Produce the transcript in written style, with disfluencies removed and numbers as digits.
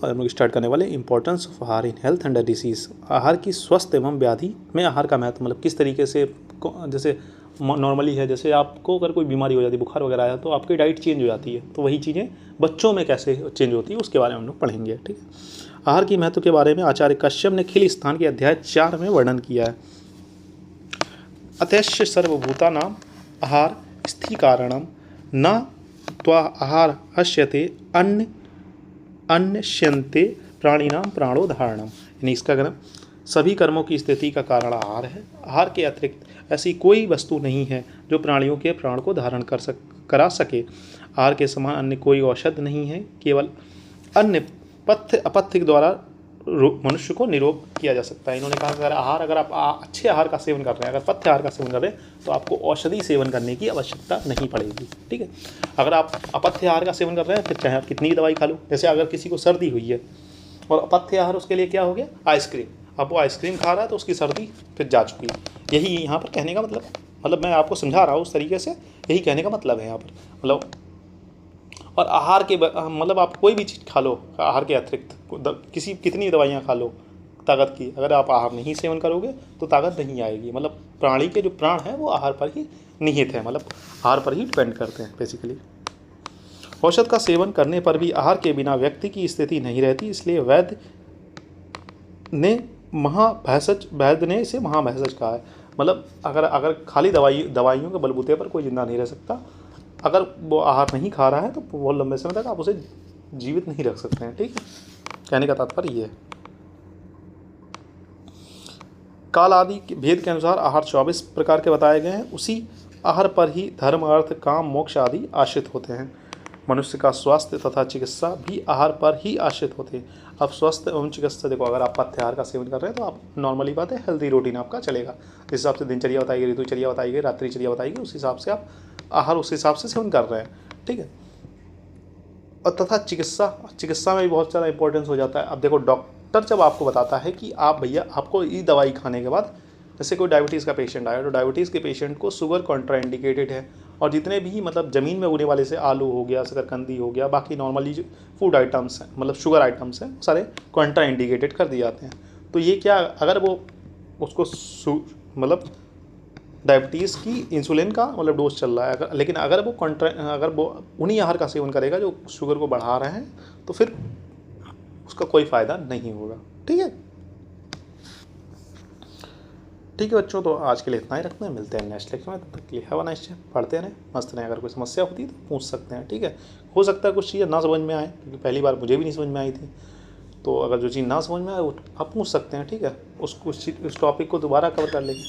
हम लोग स्टार्ट करने वाले इंपॉर्टेंस ऑफ आहार इन हेल्थ एंड डिसीज़। आहार की स्वस्थ एवं व्याधि में आहार का महत्व, मतलब किस तरीके से, जैसे नॉर्मली है, जैसे आपको अगर कोई बीमारी हो जाती है, बुखार वगैरह आया, तो आपकी डाइट चेंज हो जाती है, तो वही चीज़ें बच्चों में कैसे चेंज होती है उसके बारे में हम लोग पढ़ेंगे। ठीक है। आहार की महत्व के बारे में आचार्य कश्यप ने खिल स्थान के अध्याय 4 में वर्णन किया है। अतश्च सर्वभूतानां आहार स्थितिकारणं न त्वा आहार हस्यते अन्नश्यन्ते प्राणिनां प्राणोधारणम। यानी इसका कहना सभी कर्मों की स्थिति का कारण आहार है। आहार के अतिरिक्त ऐसी कोई वस्तु नहीं है जो प्राणियों के प्राण को धारण करा सके। आहार के समान अन्य कोई औषध नहीं है, केवल अन्य पथ्य अपथ्य के द्वारा मनुष्य को निरोग किया जा सकता है। इन्होंने कहा अगर आप अच्छे आहार का सेवन कर रहे हैं, अगर पथ्य आहार का सेवन कर रहे हैं, तो आपको औषधि सेवन करने की आवश्यकता नहीं पड़ेगी। ठीक है। अगर आप अपथ्य आहार का सेवन कर रहे हैं, फिर चाहे आप कितनी दवाई खा लो, जैसे अगर किसी को सर्दी हुई है और अपथ्य आहार उसके लिए क्या हो गया, आइसक्रीम, अब वो आइसक्रीम खा रहा है तो उसकी सर्दी फिर जा चुकी है। यही यहाँ पर कहने का मतलब मैं आपको समझा रहा हूँ उस तरीके से, यही कहने का मतलब है यहाँ पर। मतलब और आहार के मतलब आप कोई भी चीज़ खा लो आहार के अतिरिक्त, कितनी दवाइयाँ खा लो ताकत की, अगर आप आहार नहीं सेवन करोगे तो ताकत नहीं आएगी। मतलब प्राणी के जो प्राण हैं वो आहार पर ही निहित है, मतलब आहार पर ही डिपेंड करते हैं बेसिकली। औषध का सेवन करने पर भी आहार के बिना व्यक्ति की स्थिति नहीं रहती, इसलिए वैद्य ने इसे महाभैषज कहा है। मतलब अगर खाली दवाइयों के बलबूते पर कोई जिंदा नहीं रह सकता, अगर वो आहार नहीं खा रहा है तो बहुत लंबे समय तक आप उसे जीवित नहीं रख सकते हैं। ठीक है, कहने का तात्पर्य ये है। काल आदि के भेद के अनुसार आहार 24 प्रकार के बताए गए हैं। उसी आहार पर ही धर्म, अर्थ, काम, मोक्ष आदि आश्रित होते हैं। मनुष्य का स्वास्थ्य तथा चिकित्सा भी आहार पर ही आश्रित होते हैं। अब स्वास्थ्य एवं चिकित्सा देखो, अगर आप पथ्य आहार का सेवन कर रहे हैं तो आप नॉर्मली बात है हेल्दी रूटीन आपका चलेगा, जिस हिसाब से दिनचर्या बताई गई, ऋतुचर्या बताई गई, रात्रिचर्या बताई गई, उस हिसाब से आप आहार उस हिसाब से सेवन कर रहे हैं। ठीक है। और तथा चिकित्सा में भी बहुत ज़्यादा इंपॉर्टेंस हो जाता है। अब देखो, डॉक्टर जब आपको बताता है कि आप भैया आपको ये दवाई खाने के बाद, जैसे कोई डायबिटीज़ का पेशेंट आया, तो डायबिटीज़ के पेशेंट को शुगर कॉन्ट्राइंडिकेटेड है, और जितने भी मतलब ज़मीन में उगने वाले से आलू हो गया, शकरकंदी हो गया, बाकी नॉर्मली जो फूड आइटम्स हैं, मतलब शुगर आइटम्स हैं, सारे कॉन्ट्राइंडिकेटेड कर दिए जाते हैं। तो ये क्या, अगर वो उसको मतलब डायबिटीज़ की इंसुलिन का मतलब डोज चल रहा है, लेकिन अगर वो उन्हीं आहार का सेवन करेगा जो शुगर को बढ़ा रहे हैं, तो फिर उसका कोई फ़ायदा नहीं होगा। ठीक है बच्चों, तो आज के लिए इतना ही रखते हैं, मिलते हैं नेक्स्ट लेक्चर में। तब तक के लिए हैव अ नाइस डे, पढ़ते रहें, मस्त रहें। अगर कोई समस्या होती है तो पूछ सकते हैं। ठीक है, हो सकता है कुछ चीज़ें ना समझ में आए, क्योंकि पहली बार मुझे भी नहीं समझ में आई थी, तो अगर जो चीज़ ना समझ में आए वो आप पूछ सकते हैं। ठीक है, उस टॉपिक को दोबारा कवर कर लेंगे।